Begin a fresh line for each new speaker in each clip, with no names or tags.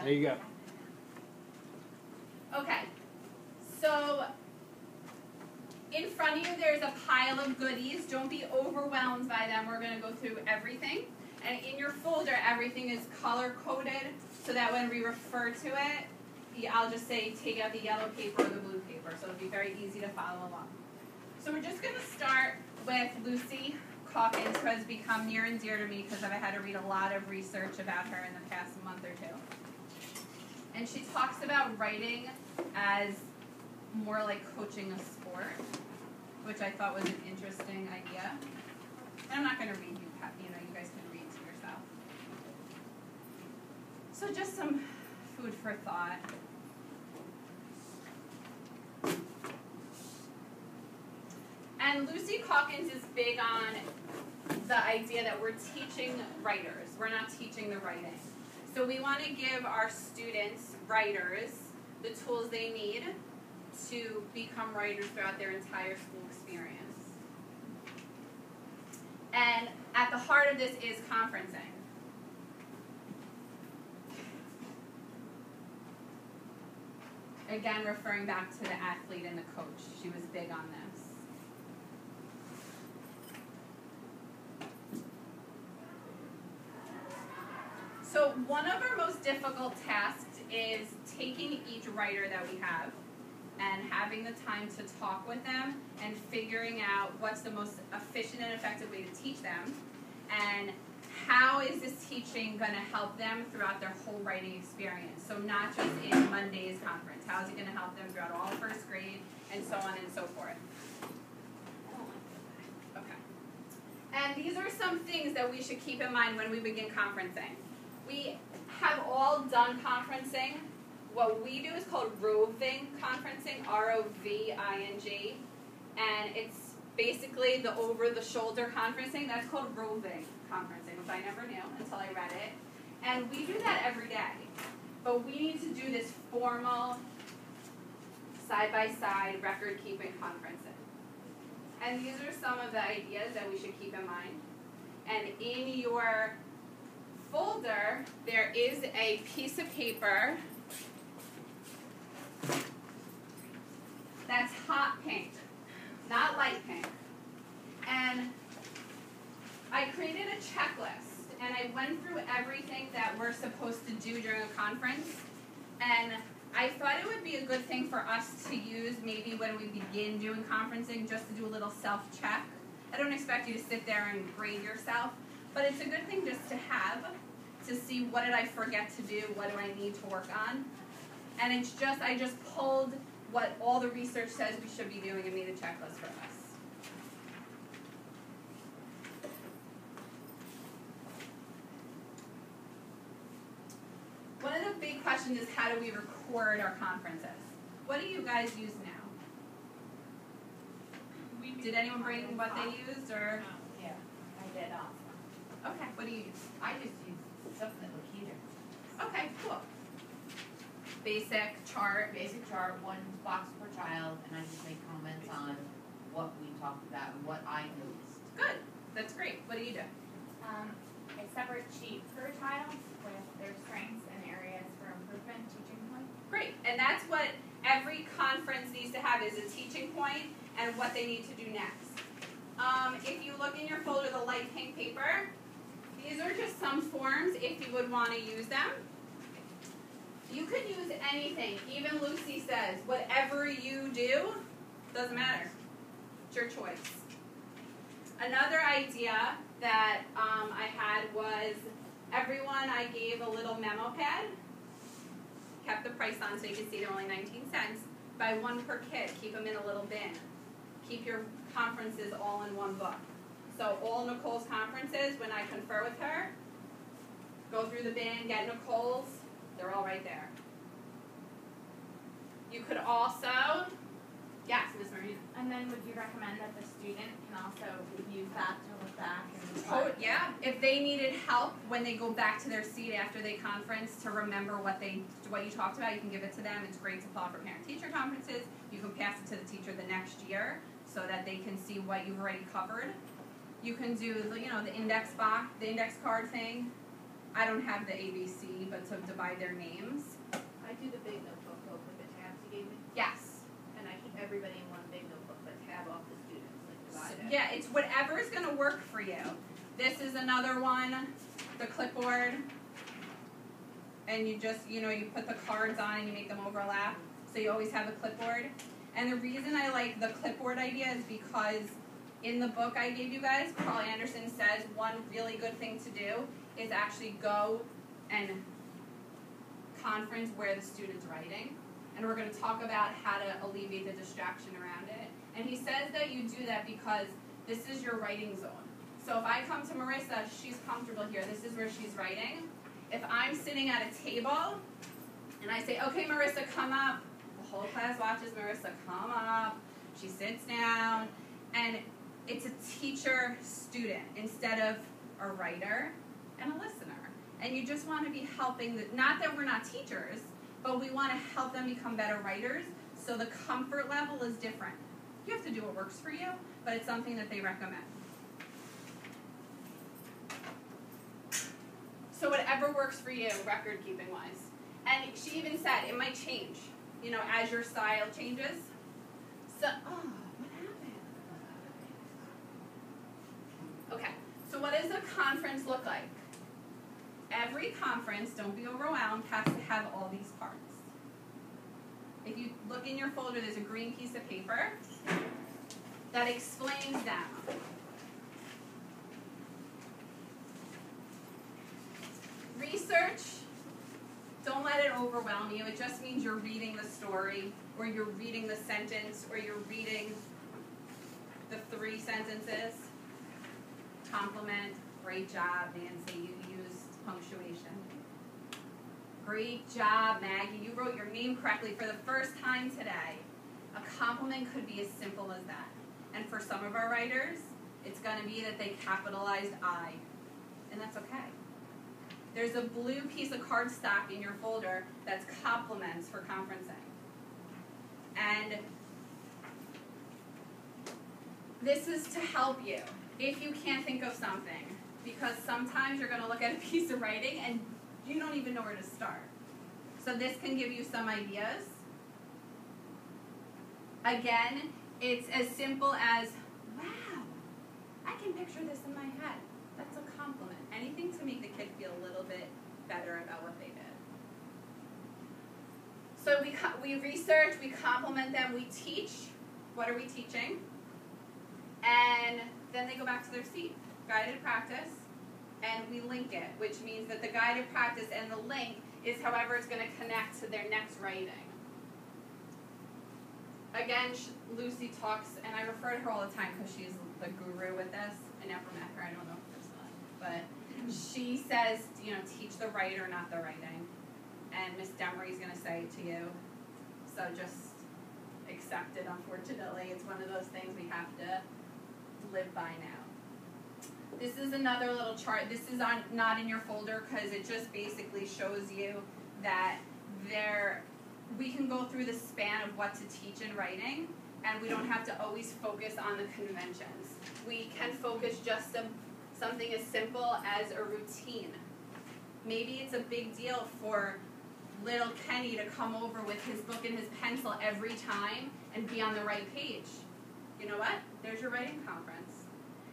There you go.
Okay, so in front of you there's a pile of goodies. Don't be overwhelmed by them. We're going to go through everything. And in your folder, everything is color-coded so that when we refer to it, I'll just say take out the yellow paper or the blue paper, so it'll be very easy to follow along. So we're just going to start with Lucy Calkins, who has become near and dear to me because I've had to read a lot of research about her in the past month or two. And she talks about writing as more like coaching a sport, which I thought was an interesting idea. And I'm not going to read you guys can read to yourself. So just some food for thought. And Lucy Calkins is big on the idea that we're teaching writers. We're not teaching the writing. So we want to give our students, writers, the tools they need to become writers throughout their entire school experience. And at the heart of this is conferencing. Again, referring back to the athlete and the coach. She was big on this. So one of our most difficult tasks is taking each writer that we have and having the time to talk with them and figuring out what's the most efficient and effective way to teach them, and how is this teaching going to help them throughout their whole writing experience. So not just in Monday's conference. How is it going to help them throughout all of first grade, and so on and so forth. Okay. And these are some things that we should keep in mind when we begin conferencing. We have all done conferencing. What we do is called roving conferencing, R-O-V-I-N-G, and it's basically the over-the-shoulder conferencing. That's called roving conferencing, which I never knew until I read it. And we do that every day. But we need to do this formal, side-by-side, record-keeping conferencing. And these are some of the ideas that we should keep in mind. And in your folder, there is a piece of paper that's hot pink, not light pink. And I created a checklist, and I went through everything that we're supposed to do during a conference. And I thought it would be a good thing for us to use maybe when we begin doing conferencing, just to do a little self-check. I don't expect you to sit there and grade yourself, but it's a good thing just to have, to see what did I forget to do, what do I need to work on. And it's just, I just pulled what all the research says we should be doing and made a checklist for us. One of the big questions is, how do we record our conferences? What do you guys use now? Did anyone bring what they used, or?
Yeah, I did also.
Okay, what do you use?
I just use something that look here.
Okay, cool. Basic chart.
Basic chart, one box per child, and I just make comments on what we talked about and what I noticed.
Good. That's great. What do you do?
A separate sheet per child with their strengths and areas for improvement, teaching point.
Great. And that's what every conference needs to have, is a teaching point and what they need to do next. If you look in your folder, the light pink paper, these are just some forms if you would want to use them. You could use anything. Even Lucy says, whatever you do, doesn't matter. It's your choice. Another idea that I had was, everyone I gave a little memo pad, kept the price on so you can see they're only 19 cents, buy one per kid, keep them in a little bin. Keep your conferences all in one book. So all Nicole's conferences, when I confer with her, go through the bin, get Nicole's, they're all right there. You could also, yes, Ms. Marina.
And then would you recommend that the student can also use that to look back and
Yeah, if they needed help when they go back to their seat after they conference to remember what you talked about, you can give it to them. It's great to pull for parent-teacher conferences. You can pass it to the teacher the next year so that they can see what you've already covered. You can do, the index box, the index card thing. I don't have the ABC, but to divide their names.
I do the big notebook though with the tabs you gave me,
Yes.
and I keep everybody in one big notebook, but tab off the students, like divide it.
Yeah, it's whatever is going to work for you. This is another one, the clipboard. And you just, you put the cards on and you make them overlap. So you always have a clipboard. And the reason I like the clipboard idea is because in the book I gave you guys, Carl Anderson says one really good thing to do is actually go and conference where the student's writing. And we're going to talk about how to alleviate the distraction around it. And he says that you do that because this is your writing zone. So if I come to Marissa, she's comfortable here. This is where she's writing. If I'm sitting at a table and I say, okay, Marissa, come up. The whole class watches Marissa come up. She sits down. And it's a teacher-student instead of a writer and a listener. And you just want to be helping, not that we're not teachers, but we want to help them become better writers, so the comfort level is different. You have to do what works for you, but it's something that they recommend. So whatever works for you, record-keeping wise. And she even said it might change, as your style changes. So, what happened? Okay, so what does a conference look like? Every conference, don't be overwhelmed, has to have all these parts. If you look in your folder, there's a green piece of paper that explains them. Research, don't let it overwhelm you. It just means you're reading the story, or you're reading the sentence, or you're reading the 3 sentences. Compliment, great job, Nancy, you used punctuation. Great job, Maggie, you wrote your name correctly for the first time today. A compliment could be as simple as that. And for some of our writers, it's going to be that they capitalized I, and that's okay. There's a blue piece of cardstock in your folder that's compliments for conferencing. And this is to help you if you can't think of something, because sometimes you're going to look at a piece of writing and you don't even know where to start. So this can give you some ideas. Again, it's as simple as, wow, I can picture this in my head. That's a compliment. Anything to make the kid feel a little bit better about what they did. So we research, we compliment them, we teach. What are we teaching? And then they go back to their seat. Guided practice, and we link it, which means that the guided practice and the link is however it's going to connect to their next writing. Again, Lucy talks, and I refer to her all the time because she's the guru with this. I never met her, I don't know her personally, but she says, teach the writer, not the writing. And Miss Demery's going to say it to you, so just accept it, unfortunately. It's one of those things we have to live by now. This is another little chart. This is not in your folder because it just basically shows you that we can go through the span of what to teach in writing, and we don't have to always focus on the conventions. We can focus just something as simple as a routine. Maybe it's a big deal for little Kenny to come over with his book and his pencil every time and be on the right page. You know what? There's your writing conference.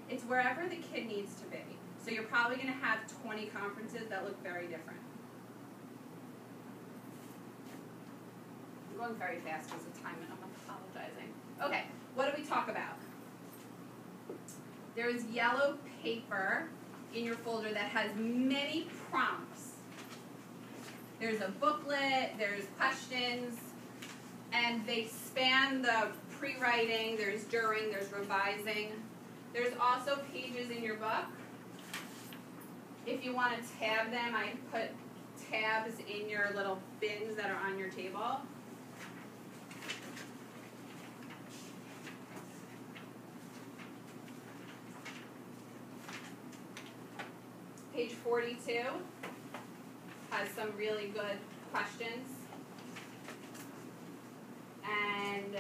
It's wherever the kid needs to be. So you're probably going to have 20 conferences that look very different. I'm going very fast because of time and I'm apologizing. Okay, what do we talk about? There's yellow paper in your folder that has many prompts. There's a booklet, there's questions, and they span the pre-writing, there's during, there's revising. There's also pages in your book. If you want to tab them, I put tabs in your little bins that are on your table. Page 42 has some really good questions. And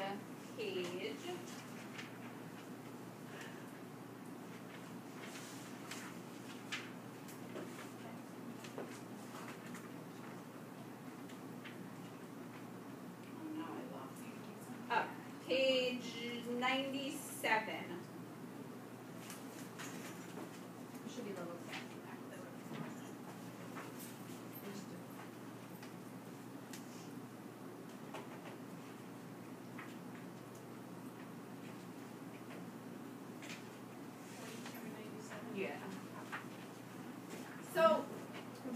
page 43 97. Should be the little section back there. Yeah. So,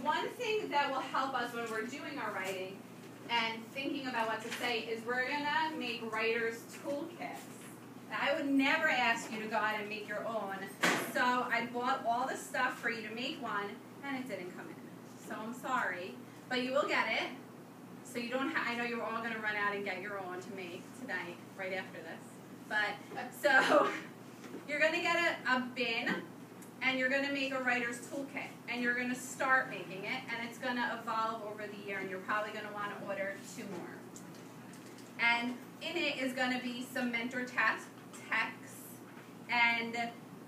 one thing that will help us when we're doing our writing and thinking about what to say is we're gonna make writer's toolkits. Now, I would never ask you to go out and make your own, so I bought all the stuff for you to make one, and it didn't come in. So I'm sorry, but you will get it. So you don't I know you're all gonna run out and get your own to make tonight, right after this. But, so, you're gonna get a bin, and you're gonna make a writer's toolkit, and you're gonna start making it, and it's gonna evolve over the year, and you're probably gonna wanna order 2 more. And in it is gonna be some mentor texts, and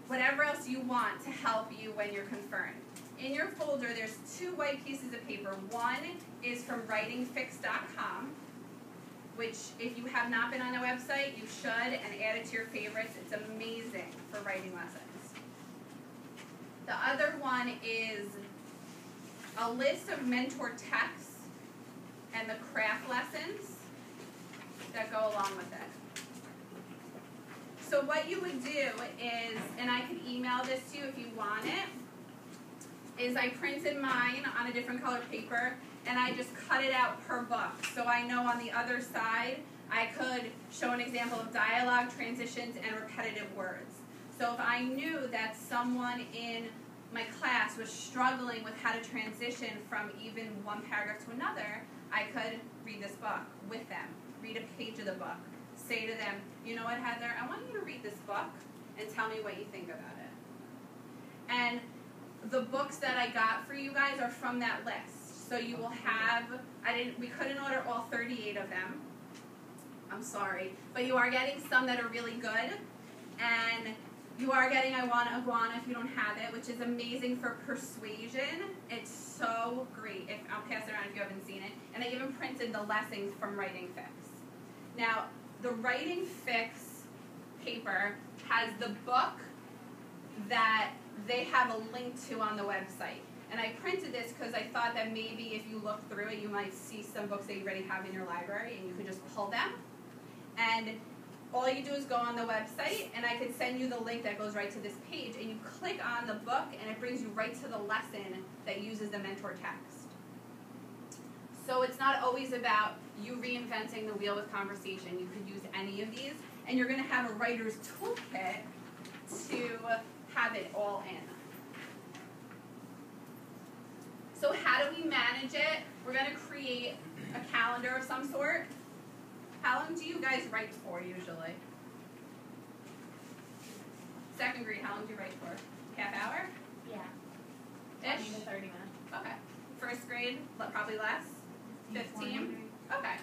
whatever else you want to help you when you're confirmed. In your folder, there's 2 white pieces of paper. One is from writingfix.com, which if you have not been on the website, you should, and add it to your favorites. It's amazing for writing lessons. The other one is a list of mentor texts and the craft lessons that go along with it. So what you would do is, and I can email this to you if you want it, is I printed mine on a different color paper and I just cut it out per book. So I know on the other side I could show an example of dialogue, transitions, and repetitive words. So if I knew that someone in my class was struggling with how to transition from even one paragraph to another, I could read this book with them, read a page of the book, say to them, you know what, Heather, I want you to read this book and tell me what you think about it. And the books that I got for you guys are from that list. So you will have, we couldn't order all 38 of them. I'm sorry. But you are getting some that are really good. And you are getting I Want Iguana if you don't have it, which is amazing for persuasion. It's so great. I'll pass it around if you haven't seen it. And I even printed the lessons from Writing Fix. Now, the Writing Fix paper has the book that they have a link to on the website. And I printed this because I thought that maybe if you look through it, you might see some books that you already have in your library and you could just pull them. And all you do is go on the website, and I could send you the link that goes right to this page, and you click on the book, and it brings you right to the lesson that uses the mentor text. So it's not always about you reinventing the wheel with conversation. You could use any of these, and you're going to have a writer's toolkit to have it all in. So how do we manage it? We're going to create a calendar of some sort. How long do you guys write for usually? Second grade, how long do you write for? Half hour?
Yeah. 20
Ish?
to 30 minutes.
Okay. First grade, probably less? 15? Okay.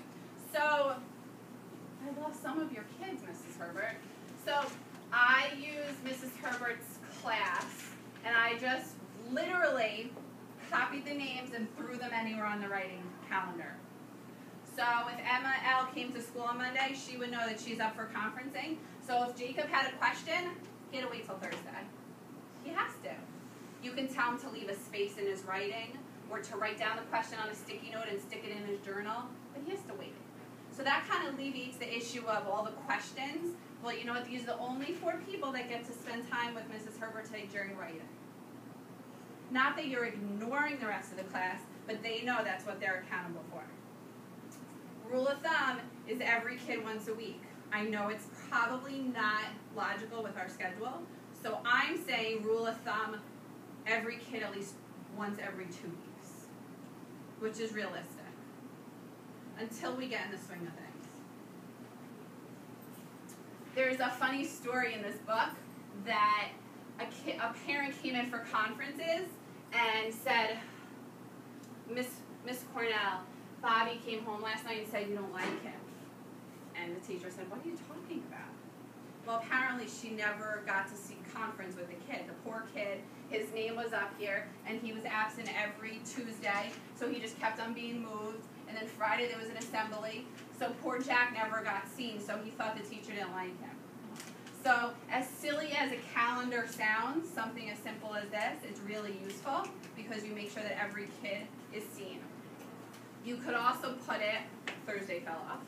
So, I love some of your kids, Mrs. Herbert. So, I use Mrs. Herbert's class, and I just literally copied the names and threw them anywhere on the writing calendar. So if Emma L. came to school on Monday, she would know that she's up for conferencing. So if Jacob had a question, he had to wait till Thursday. He has to. You can tell him to leave a space in his writing or to write down the question on a sticky note and stick it in his journal, but he has to wait. So that kind of alleviates the issue of all the questions. Well, you know what, these are the only 4 people that get to spend time with Mrs. Herbert today during writing. Not that you're ignoring the rest of the class, but they know that's what they're accountable for. Rule of thumb is every kid once a week. I know it's probably not logical with our schedule, so I'm saying rule of thumb, every kid at least once every 2 weeks, which is realistic, until we get in the swing of things. There's a funny story in this book that a parent came in for conferences and said, Miss Cornell, Bobby came home last night and said you don't like him. And the teacher said, what are you talking about? Well, apparently she never got to see conference with the kid. The poor kid, his name was up here, and he was absent every Tuesday, so he just kept on being moved. And then Friday there was an assembly, so poor Jack never got seen, so he thought the teacher didn't like him. So as silly as a calendar sounds, something as simple as this is really useful because you make sure that every kid is seen. You could also put it, Thursday fell off,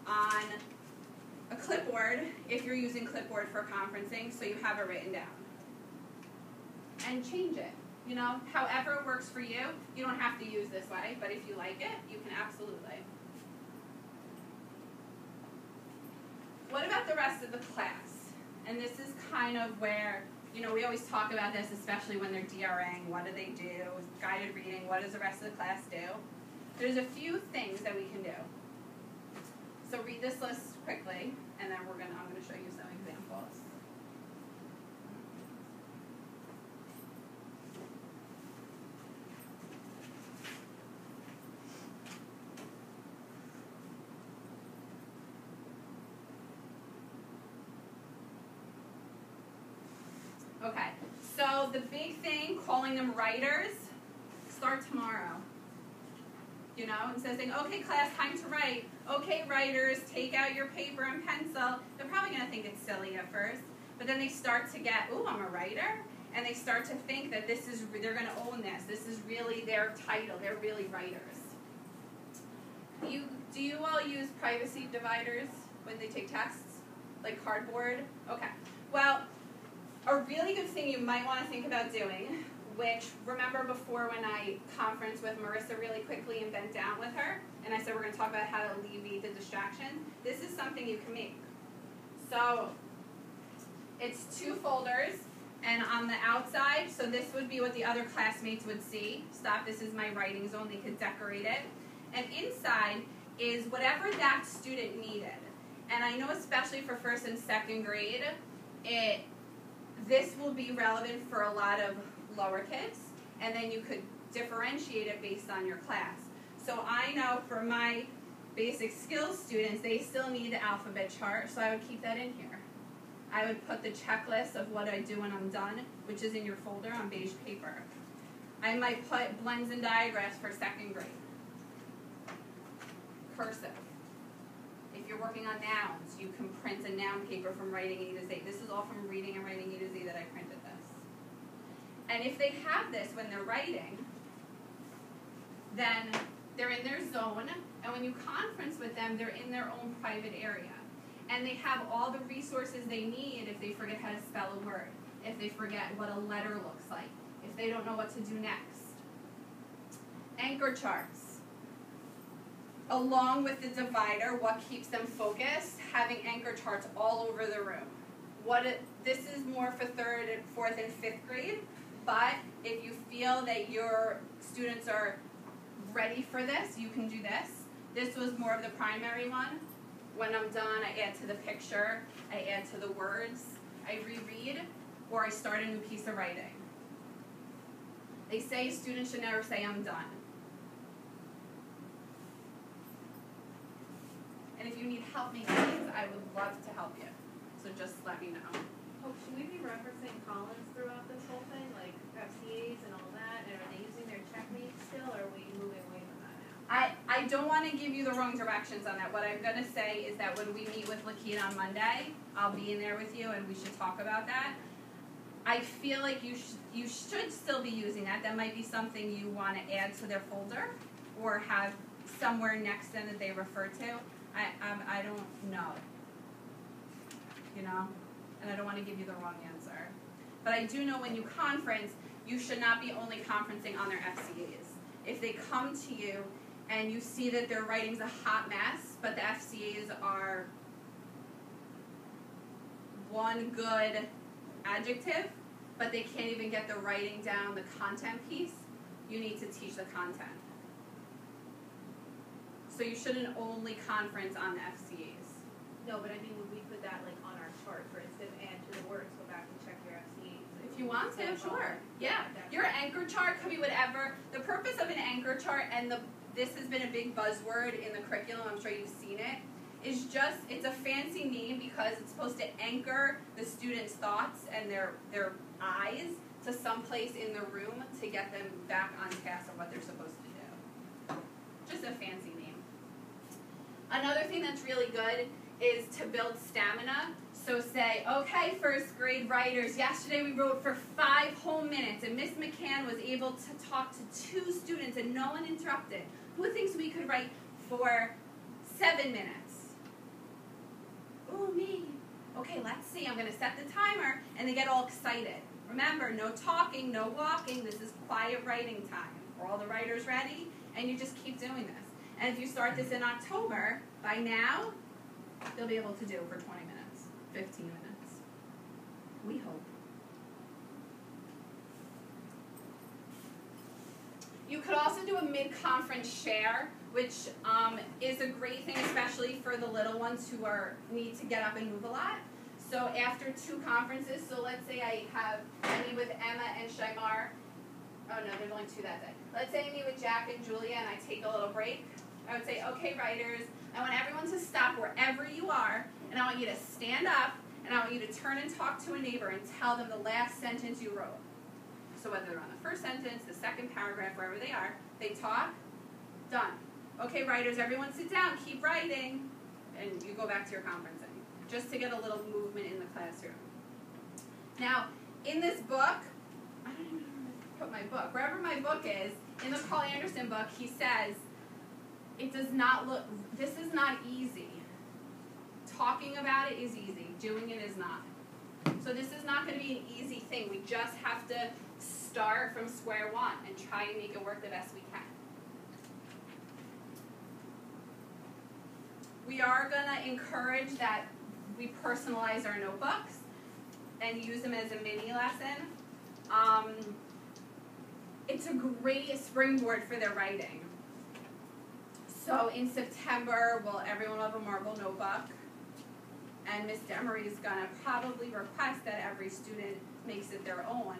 on a clipboard if you're using clipboard for conferencing so you have it written down. And change it. You know, however it works for you. You don't have to use this way, but if you like it, you can absolutely. What about the rest of the class? And this is kind of where, you know, we always talk about this, especially when they're DRing. What do they do? Guided reading, what does the rest of the class do? There's a few things that we can do. So read this list quickly, and then I'm gonna show you some examples. Okay, so the big thing, calling them writers, start tomorrow. You know, instead of saying, okay class, time to write. Okay writers, take out your paper and pencil. They're probably going to think it's silly at first, but then they start to get, ooh, I'm a writer. And they start to think that they're going to own this. This is really their title. They're really writers. Do you all use privacy dividers when they take tests? Like cardboard? Okay. Well, a really good thing you might want to think about doing, which, remember before when I conferenced with Marissa really quickly and bent down with her, and I said we're going to talk about how to alleviate the distraction? This is something you can make. So, it's 2 folders, and on the outside, so this would be what the other classmates would see. Stop, this is my writing zone, they could decorate it. And inside is whatever that student needed. And I know especially for 1st and 2nd grade, this will be relevant for a lot of lower kids, and then you could differentiate it based on your class. So I know for my basic skills students, they still need the alphabet chart, so I would keep that in here. I would put the checklist of what I do when I'm done, which is in your folder on beige paper. I might put blends and diagrams for 2nd grade. Cursive. If you're working on nouns, you can print a noun paper from writing A to Z. This is all from reading and writing A to Z that I printed this. And if they have this when they're writing, then they're in their zone, and when you conference with them, they're in their own private area. And they have all the resources they need if they forget how to spell a word, if they forget what a letter looks like, if they don't know what to do next. Anchor charts. Along with the divider, what keeps them focused? Having anchor charts all over the room. This is more for 3rd, 4th, and 5th grade, but if you feel that your students are ready for this, you can do this. This was more of the primary one. When I'm done, I add to the picture, I add to the words, I reread, or I start a new piece of writing. They say students should never say, I'm done. And if you need help making these, I would love to help you. So just let me know.
Oh, should we be referencing Collins throughout this whole thing, like FCAs and all that? And are they using their checkmates still, or are we moving away from that now?
I don't want to give you the wrong directions on that. What I'm going to say is that when we meet with Lakita on Monday, I'll be in there with you and we should talk about that. I feel like you should still be using that. That might be something you want to add to their folder or have somewhere next to them that they refer to. I don't know, you know, and I don't want to give you the wrong answer. But I do know when you conference, you should not be only conferencing on their FCAs. If they come to you and you see that their writing's a hot mess, but the FCAs are one good adjective, but they can't even get the writing down, the content piece, you need to teach the content. So you shouldn't only conference on the FCAs.
No, but I mean, would we put that like on our chart, for instance, add to the words, go back and check your FCAs?
If you want to, sure. Yeah. Your anchor chart could be whatever. The purpose of an anchor chart, and this has been a big buzzword in the curriculum, I'm sure you've seen it, is just, it's a fancy name because it's supposed to anchor the students' thoughts and their eyes to some place in the room to get them back on task of what they're supposed to do. Just a fancy name. Another thing that's really good is to build stamina. So say, okay, first grade writers, yesterday we wrote for 5 whole minutes, and Miss McCann was able to talk to 2 students and no one interrupted. Who thinks we could write for 7 minutes? Ooh, me. Okay, let's see. I'm going to set the timer, and they get all excited. Remember, no talking, no walking. This is quiet writing time. Are all the writers ready? And you just keep doing this. And if you start this in October, by now, they'll be able to do it for 20 minutes, 15 minutes. We hope. You could also do a mid-conference share, which is a great thing, especially for the little ones who need to get up and move a lot. So after 2 conferences, so let's say I meet with Emma and Shaimar. Oh no, there's only 2 that day. Let's say I meet with Jack and Julia and I take a little break. I would say, okay, writers, I want everyone to stop wherever you are, and I want you to stand up, and I want you to turn and talk to a neighbor and tell them the last sentence you wrote. So whether they're on the first sentence, the second paragraph, wherever they are, they talk, done. Okay, writers, everyone sit down, keep writing, and you go back to your conferencing, just to get a little movement in the classroom. Now, in this book, I don't even know where to put my book. Wherever my book is, in the Carl Anderson book, he says, this is not easy. Talking about it is easy. Doing it is not. So this is not going to be an easy thing. We just have to start from square one and try and make it work the best we can. We are going to encourage that we personalize our notebooks and use them as a mini lesson. It's a great springboard for their writing. So in September, everyone will have a marble notebook, and Ms. Demery is going to probably request that every student makes it their own.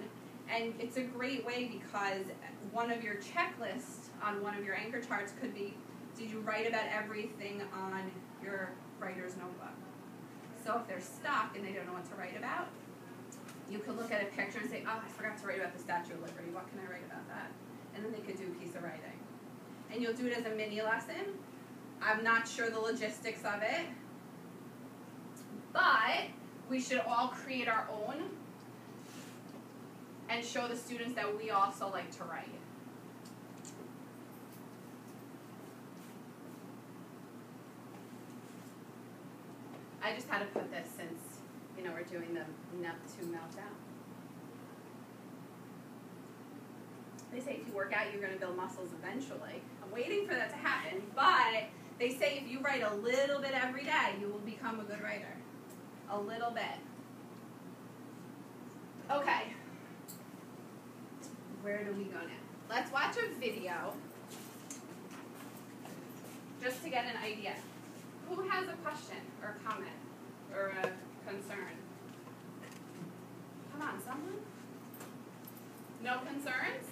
And it's a great way because one of your checklists on one of your anchor charts could be, did you write about everything on your writer's notebook? So if they're stuck and they don't know what to write about, you could look at a picture and say, oh, I forgot to write about the Statue of Liberty. What can I write about that? And then they could do a piece of writing. And you'll do it as a mini lesson. I'm not sure the logistics of it, but we should all create our own and show the students that we also like to write. I just had to put this since, we're doing the Nut to Meltdown. They say if you work out, you're going to build muscles eventually. I'm waiting for that to happen, but they say if you write a little bit every day, you will become a good writer. A little bit. Okay. Where do we go now? Let's watch a video just to get an idea. Who has a question or comment or a concern? Come on, someone? No concerns?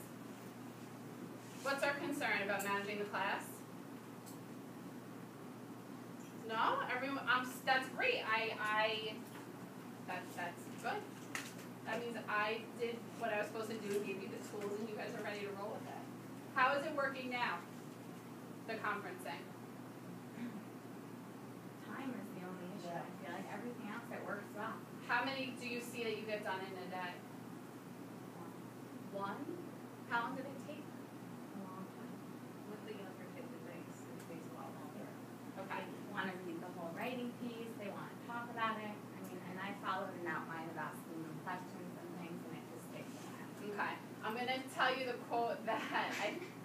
What's our concern about managing the class? No? Everyone, that's great. That's good. That means I did what I was supposed to do and gave you the tools and you guys are ready to roll with it. How is it working now? The conferencing.
Time is the only issue. I feel like everything else it works well.
How many do you see that you get done in a day? 1? How long did it take?
A long time.
With the younger kids, it takes a lot longer.
Okay.
They want to read the whole writing piece. They want to talk about it. I mean, and I followed an outline of asking them questions and things, and it just takes a while.
Okay. I'm going to tell you the quote that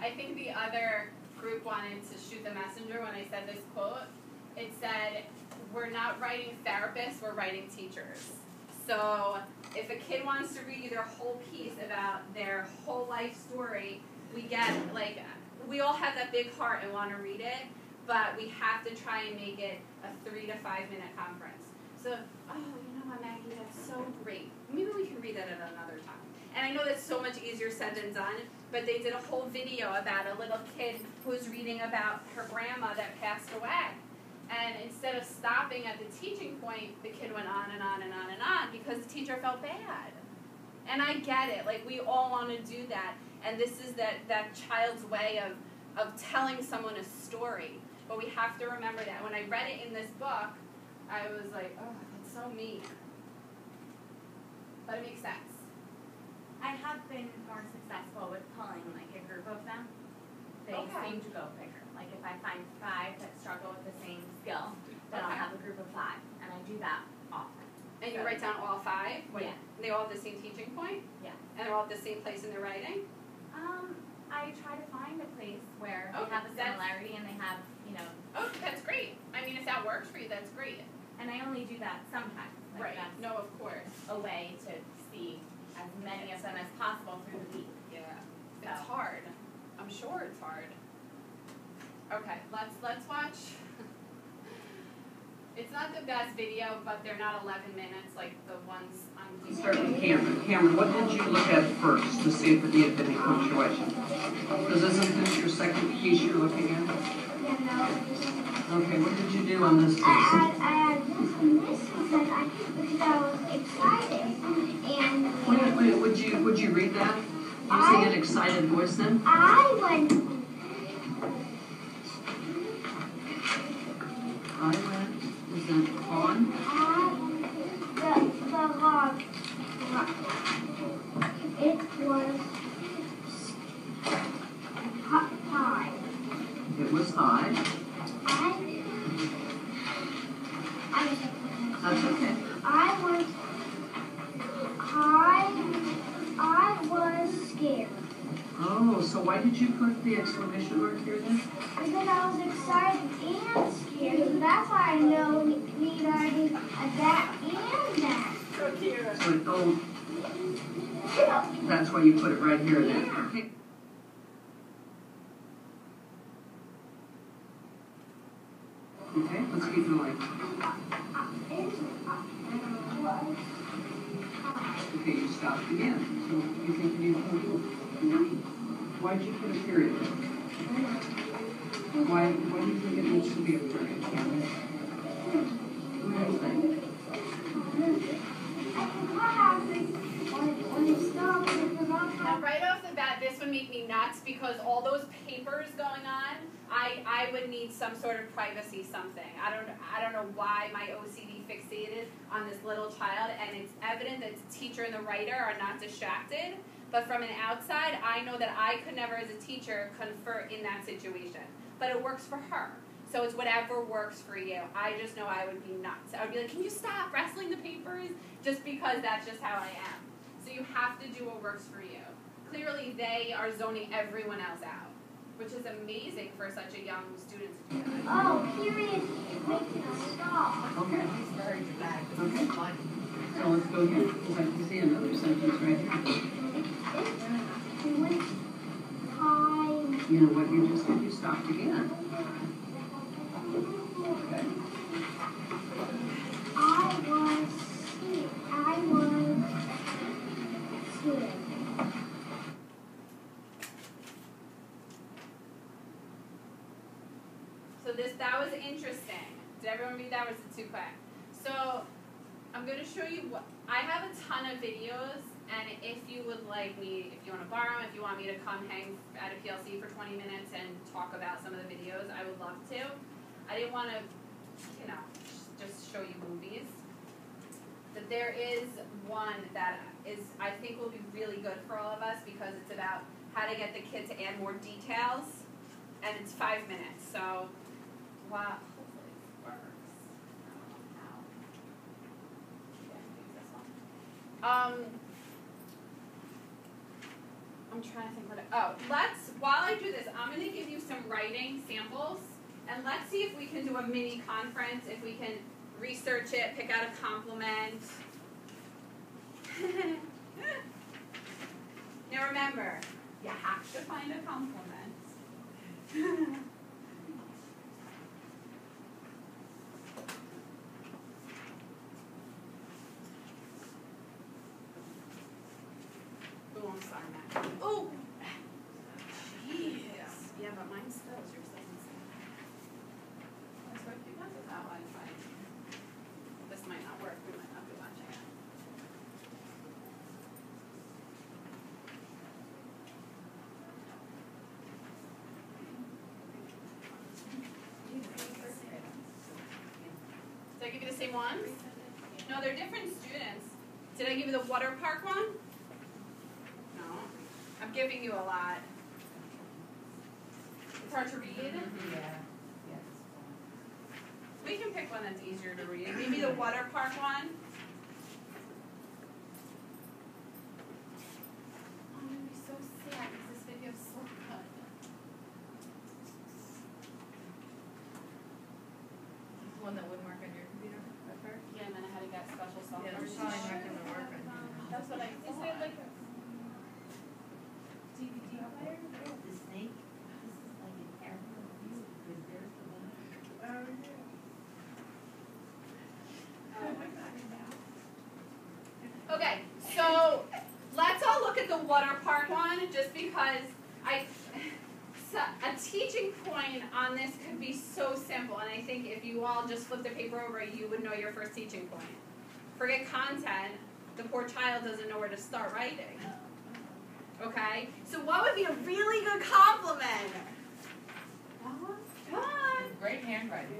I think the other group wanted to shoot the messenger when I said this quote. It said, we're not writing therapists, we're writing teachers. So if a kid wants to read you their whole piece about their whole life story, we all have that big heart and want to read it, but we have to try and make it a 3 to 5 minute conference. So, oh, you know what, Maggie, that's so great. Maybe we can read that at another time. And I know that's so much easier said than done, but they did a whole video about a little kid who was reading about her grandma that passed away. And instead of stopping at the teaching point, the kid went on and on and on and on because the teacher felt bad. And I get it. Like, we all want to do that. And this is that child's way of telling someone a story. But we have to remember that. When I read it in this book, I was like, oh, that's so mean. But it makes sense.
I have been more successful with pulling like a group of them. They
Okay.
seem to go bigger. Like if I find 5 that struggle with the same skill, then I'll
Okay.
have a group of 5, and I do that often.
And you
So-
write down all 5?
Yeah.
And they all have the same teaching point?
Yeah.
And they're all at the same place in their writing?
I try to find a place where
Okay,
they have a
that's-
similarity and they have,
Oh, that's great. I mean, if that works for you, that's great.
and I only do that sometimes. Like
Right.
that's
No, of course.
a way to see as many of them as possible through the week.
Yeah.
So.
It's hard. I'm sure it's hard. Okay, let's watch. It's not the best video, but they're not 11 minutes like the ones on
Let's start with Cameron. Cameron, what did you look at first to see if it needed any punctuation? Because isn't this your second piece you're looking at? Okay, what did you do on this piece?
I had this and this because I was excited and
Wait, would you read that? Using an excited voice then?
I went
Is it on?
the hog. It was high.
It was high. That's okay.
I was scared
Oh, so why did you put the exclamation mark here then?
because I was excited and scared. So that's why I know need already that and that.
So cute.
So it don't, that's why you put it right here then. Okay. Okay, let's keep going. Okay, you stopped again. So you think you need a point? Why'd you put a period? Why do you think it needs to be a period, Cameron? What do you think?
Now, right off the bat, this would make me nuts because all those papers going on, I would need some sort of privacy something. I don't know why my OCD fixated on this little child, and it's evident that the teacher and the writer are not distracted. But from an outside, I know that I could never, as a teacher, confer in that situation. But it works for her. So it's whatever works for you. I just know I would be nuts. I would be like, can you stop wrestling the papers? Just because that's just how I am. So you have to do what works for you. Clearly, they are zoning everyone else out, which is amazing for such a young student to do that.
Oh, period. Make it stop.
Okay.
It's very dramatic.
Okay.
It's fun.
So let's go here, because I can see another sentence right here.
It was time.
You know what you just did? You stopped again. Okay.
I was scared.
So that was interesting. Did everyone read that, or was it too quick? So I'm going to show you what I have a ton of videos, and if you would like me, if you want to borrow them, if you want me to come hang at a PLC for 20 minutes and talk about some of the videos, I would love to. I didn't want to, just show you movies. But there is one that I think will be really good for all of us because it's about how to get the kid to add more details, and it's 5 minutes. So, wow, hopefully this works. I don't know how. Yeah, maybe this one. I'm trying to think while I do this, I'm going to give you some writing samples, and let's see if we can do a mini conference, if we can research it, pick out a compliment. Now remember, you have to find a compliment. Oh, I'm sorry, Matt. Oh! Jeez. Yeah, but mine spills. Yours doesn't spill. Let's go through that without Wi-Fi. This might not work. We might not be watching it. Did I give you the same ones? No, they're different students. Did I give you the water park one? No. I'm giving you a lot. It's hard to read.
Yeah.
We can pick one that's easier to read. Maybe the water park one. Oh, I'm gonna be so sad because this video is so good.
The one that wouldn't work on your computer at first?
Yeah, and then I had to get special software.
Yeah, it's probably not gonna work on your.
That's what I thought.
Is there like a DVD player?
The snake, this is like an aerial view, because there's the one.
Oh, yeah.
Okay, so let's all look at the water park one, just because a teaching point on this could be so simple, and I think if you all just flip the paper over, you would know your first teaching point. Forget content, the poor child doesn't know where to start writing. Okay, so what would be a really good compliment? Come on.
Great handwriting.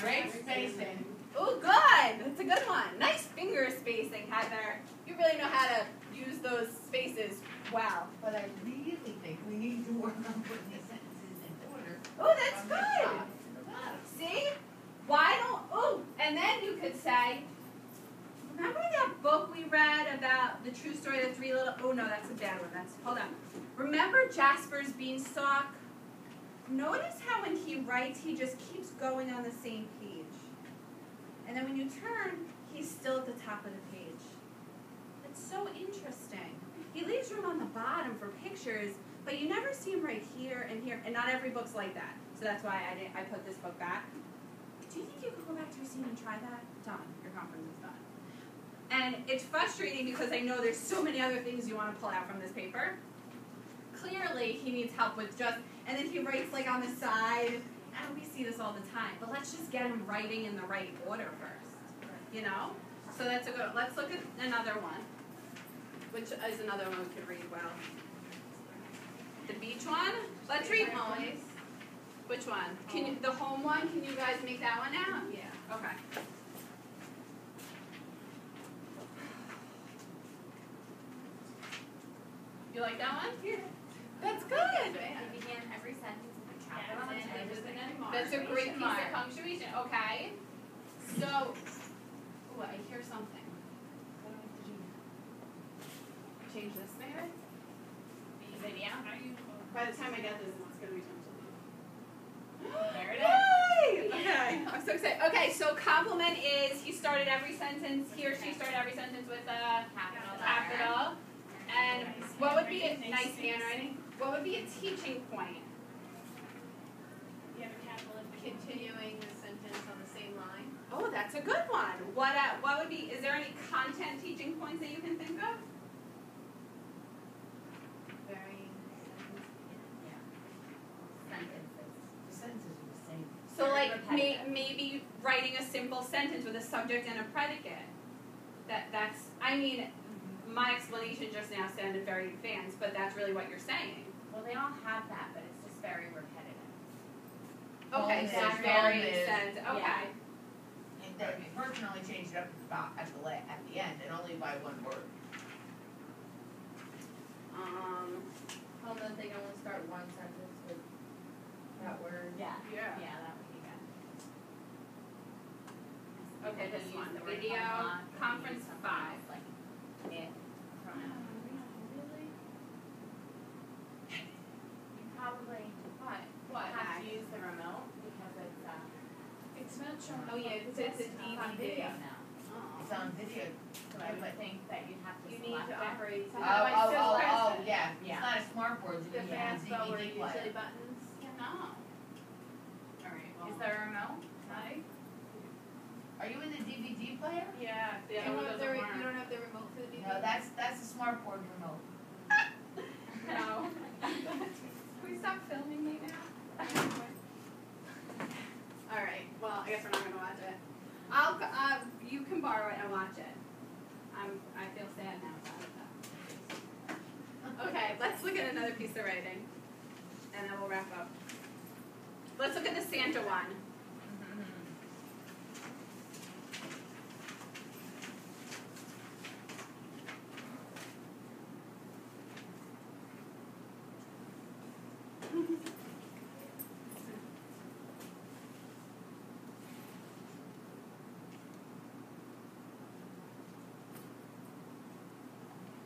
Great spacing.
Oh, good. That's a good one. Nice finger spacing, Heather. You really know how to use those spaces well.
But I really think we need to work on putting the sentences in order.
Oh, that's
from the
good.
top to the bottom.
See? Why don't, oh, and then you could say, remember that book we read about the true story of the three little, oh no, that's a bad one. Hold on. Remember Jasper's beanstalk? Notice how when he writes, he just keeps going on the same page. And then when you turn, he's still at the top of the page. It's so interesting. He leaves room on the bottom for pictures, but you never see him right here, and not every book's like that. So that's why I put this book back. Do you think you could go back to your scene and try that? Done. Your conference is done. And it's frustrating because I know there's so many other things you want to pull out from this paper. Clearly, he needs help with just, and then he writes like on the side. And we see this all the time, but let's just get him writing in the right order first, you know? So that's a good, let's look at another one, which is another one we could read well. The beach one? Let's read home. Which one? Can you, the home one, can you guys make that one out?
Yeah.
Okay. You like that one? Yeah. That's good.
You begin every sentence with a capital
Yeah,
letter.
and just an
That's a great piece
Mark.
of punctuation. Okay. So, oh, I hear something. Did you change this maybe?
Video.
By the time I get this, it's going to be time to leave.
There it
Yay! Okay, I'm so excited. Okay, so compliment is he started every sentence, he or she started every sentence with a capital. And what would be a nice handwriting? What would be a teaching point?
You have a capital if continuing the sentence on the same line.
Oh, that's a good one. What would be, is there any content teaching points that you can think of?
Varying
Sentences.
The sentences are the same.
So
Very
like
repetitive.
maybe writing a simple sentence with a subject and a predicate. That's, I mean, my explanation just now sounded very advanced, but that's really what you're saying.
Well, they all have that, but it's just very repetitive.
Okay,
Home
so
is,
it's very
home is.
sense. Okay.
And the person only changed it up at the end, and only by one word.
Home that they can only start one sentence with that word.
Yeah.
Yeah.
Yeah, that would be good.
Okay, this
Use
one.
the word
Video
unlock and
conference
use something
5.
else, like it, pronoun.
Really?
You probably
What?
have to use the remote because
It's not showing.
Oh yeah, it's a
on video
DVD.
now.
It's on video.
So I would think that you'd have to
You need
select
to
it.
operate.
So how do I still press it?
Yeah.
Yeah.
It's not a smart board,
The
you
fast
use a
forward
DVD
usually
player.
buttons.
No. Alright, well.
Is there a remote?
Are you in the DVD player?
Yeah, the
You
other one
don't have
doesn't
the,
work.
you don't have the remote for the DVD?
No, that's a smart board remote.
No. Can we stop filming me now? Alright, well, I guess we're not gonna watch it. You can borrow it and watch it. I feel sad now about it though. Okay, let's look at another piece of writing. And then we'll wrap up. Let's look at the Santa one.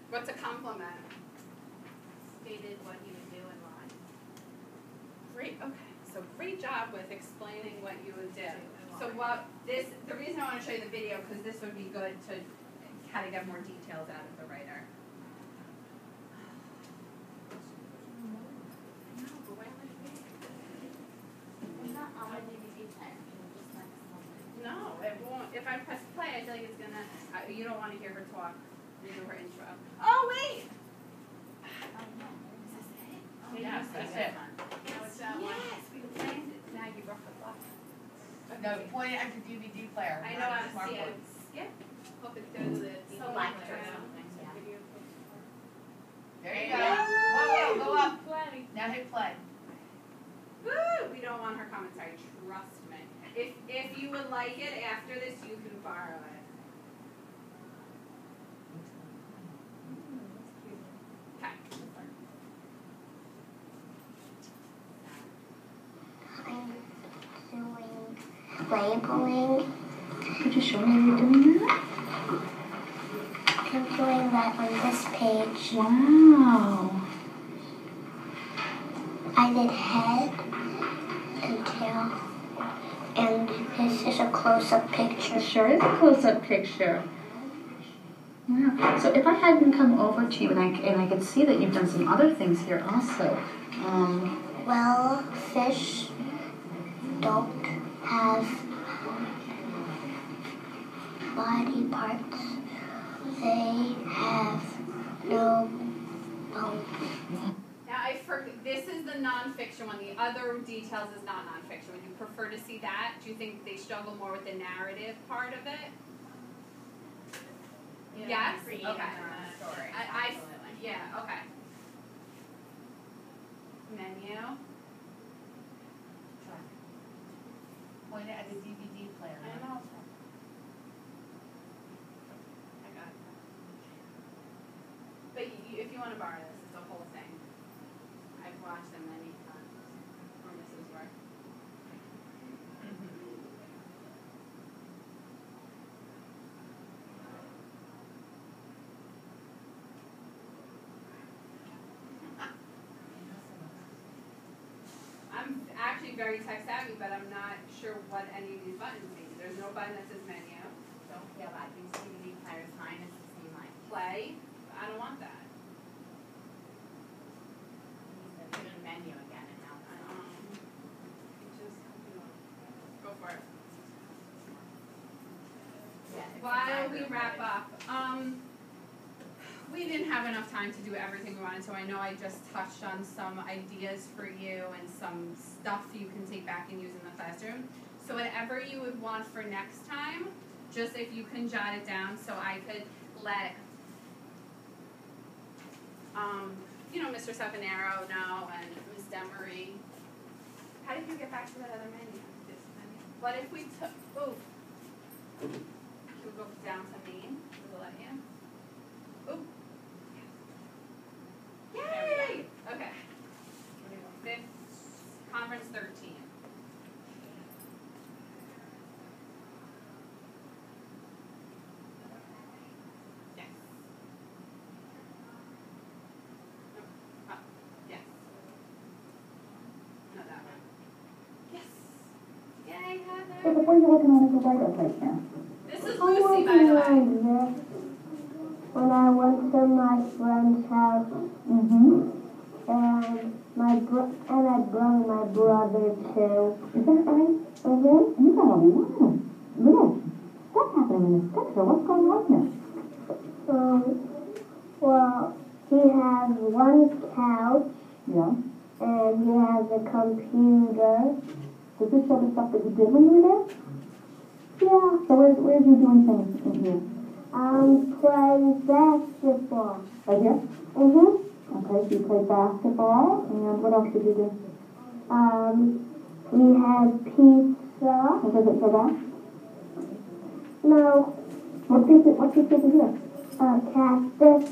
What's a compliment?
Stated what you would do in line.
Great, okay, so great job with explaining what you would do.
And
So
why.
the reason I want to show you the video, because this would be good to kind of get more details out of the writer.
It's not on the DVD player, just like something.
No, it won't. If I press play, I feel like it's gonna. You don't want to hear her talk. You do her intro. Oh wait.
Oh, no. Is this it?
Oh,
Yes, that's it.
Now it's that one.
Yes, we planned it. Now you brought the block.
No, point it at the DVD player.
I know
not
how
the
to see
smartboard.
it. Skip.
Hope it goes to the DVD
Select or
player.
something, yeah.
There you go. Whoa, go up.
Play.
Now hit play.
Woo! We don't want her commentary. Trust me. If you would like it after this, you can borrow it. Okay.
I'm doing labeling.
Could you show me how you're doing that?
I'm doing that on this page.
Wow.
I did head and tail. And this is a close-up picture.
It sure is a close-up picture. Wow. So if I hadn't come over to you and I could see that you've done some other things here also.
Well, fish don't have body parts. They have no bones.
Now this is the nonfiction one. The other details is not nonfiction. Would you prefer to see that? Do you think they struggle more with the narrative part of it? Yes?
Creating
Okay.
their own story. Absolutely.
Yeah, okay. Menu.
Point it at the DVD player.
I know. I got it. But if you want to borrow this, it's a whole thing. I've watched them many times. Or Mrs. Work. I'm actually very tech savvy, but I'm not sure what any of these buttons mean. There's no button that says menu.
Don't feel bad, these DVD players, mine is the same like,
Play. I don't want that.
they're doing menu again and now.
Just go for it.
Yeah, it's
While we
vibrant
wrap
word.
up, we didn't have enough time to do everything we wanted to. I know I just touched on some ideas for you and some stuff you can take back and use in the classroom. So whatever you would want for next time, just if you can jot it down so I could let Mr. Saponaro know and Ms. Demery. How did you get back to that other menu? This menu? What if we took, can we go down to main? Does it let you? Ooh. Yay! Okay. Fifth, conference 13. Yes. Oh, yes. No, that one. Yes. Yay, Heather.
So what are you working on as a writer right now?
This is
I
Lucy,
was
by the way.
like this when I went to my friend's house,
Mm-hmm.
and I brought my brother too.
Is that right?
Mm-hmm.
You got a lot of little stuff happening in this picture. What's going on here?
Well, he has one couch,
Yeah.
and he has a computer.
Does this show the stuff that you did when you were there?
Yeah.
So where's you doing things in here?
Playing basketball.
Right here?
Mm-hmm.
Okay, so you played basketball, and what else did you do?
We had pizza.
And does it say that?
No,
What's this over here?
cactus.